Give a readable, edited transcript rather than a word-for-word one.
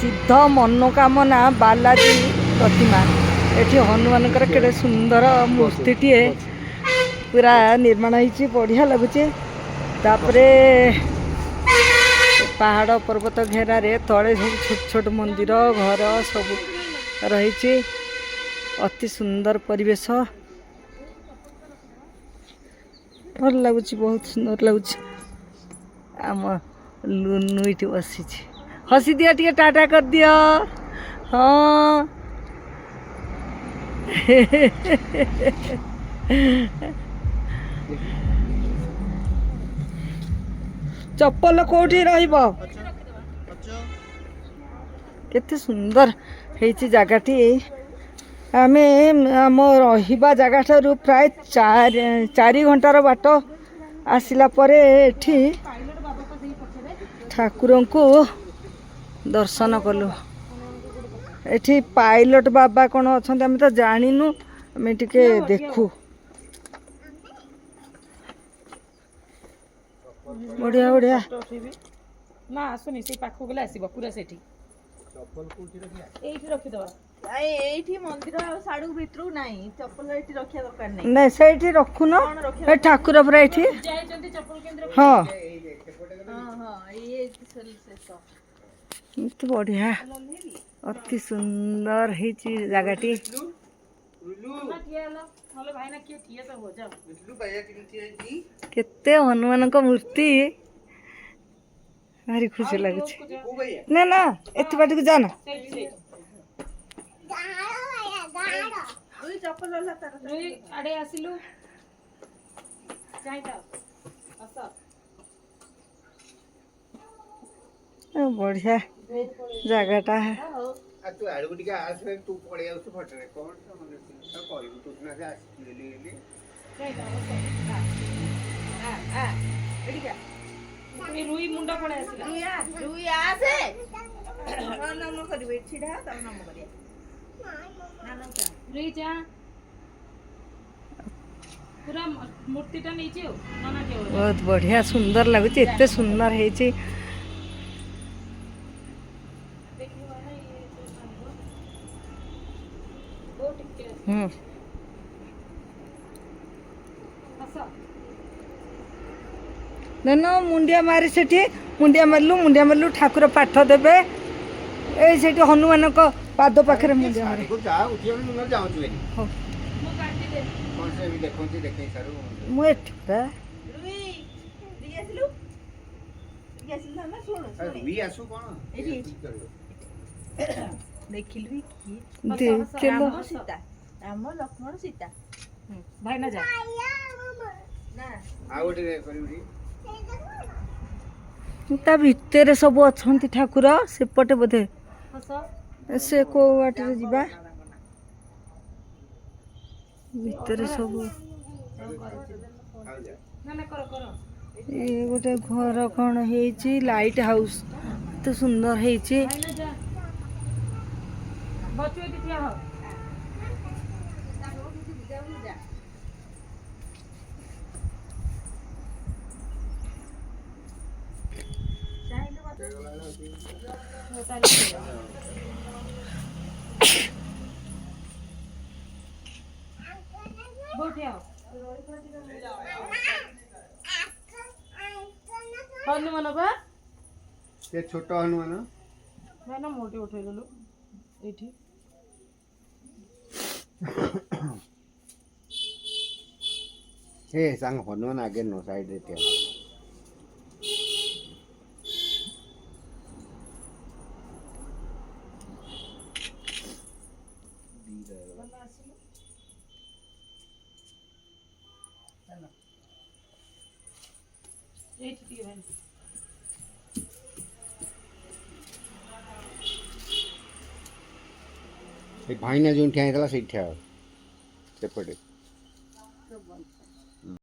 सिद्ध मनोकामना बालाजी प्रतिमा एठी हनुमान केड़े सुंदर मूर्तिटीए पूरा निर्माण होती बढ़िया लगुचे। तापरे पहाड़ पर्वत घेरा रे तले सब छोट छोट मंदिर घर सब रही अति सुंदर परिवेश भल लगुच बहुत सुंदर लगुच। आम लुनु ये बसी हसी दिया टे टाटा कर दियो हाँ चप्पल कोठी रहिबो केते सुंदर हेची जगहटी आमे आम रहिबा जगह ठारू प्राय 4 घंटार बाट आसिला परे एठी ठाकुर को दर्शन कलु। एठी पायलट बाबा कौन अच्छा आम तो जानिनु आम टिके देखु बढ़िया बढ़िया ना आसुनी से पाखु गले आसीबो पूरा सेठी चप्पल कोठी रखिया एठी रखि दबा एठी मंदिर साडू भितरु नाही चप्पल एठी रखिया दरकार नाही नहीं सेठी रखु न ए ठाकुर पूरा एठी जाय जंती चप्पल केंद्र हां हां हां ये सेल से तो बढ़िया अति सुंदर है जगहटी केते हनुमान को मूर्ति भारी खुशी लगुच ना ना एत बाट को जाना आड़े आसिलु बढ़िया जगहटा है तू आड़ू टिके आस तू पड़े आउस फटरे कोन मन कहू तू ना से आस ले रुई मुंडा पड़े आसिला रुई आसे नम करबे छिडा तब नम करिया रुई जा पूरा मूर्तिटा नीचे हो नाना के बहुत बढ़िया सुंदर लगुच एते सुंदर है ना मुंडिया मारी सेठी मुंडिया मारलु ठाकुर पाठ देबे ए सेठी हनुमान को पाद पाखरे मुंडिया मारे को जा उठियो न जाऊ छु एनी हो मो काटी दे कोन से भी देखै सारू मु एठा रुई दियासिलु ना सुन रुई आसु कोन एठी देखिलु की देखलो राम सीता राम लक्ष्मण सीता भाई ना जा ना आ गोटे करिउरी ता भितर सब अच्छा ठाकुर सेपटे बोधे से को बाटे जीवा भितर सब ये गोटे घर कौन है लाइट हाउस तो सुंदर है हनुमान बा से छोट हनुमान मैं ना मोटे उठे ललु एठी हे सांग हनुमान आगे नो साइड रे त्या एठी भाई भाईना जो ठिया से ठिया सेपटे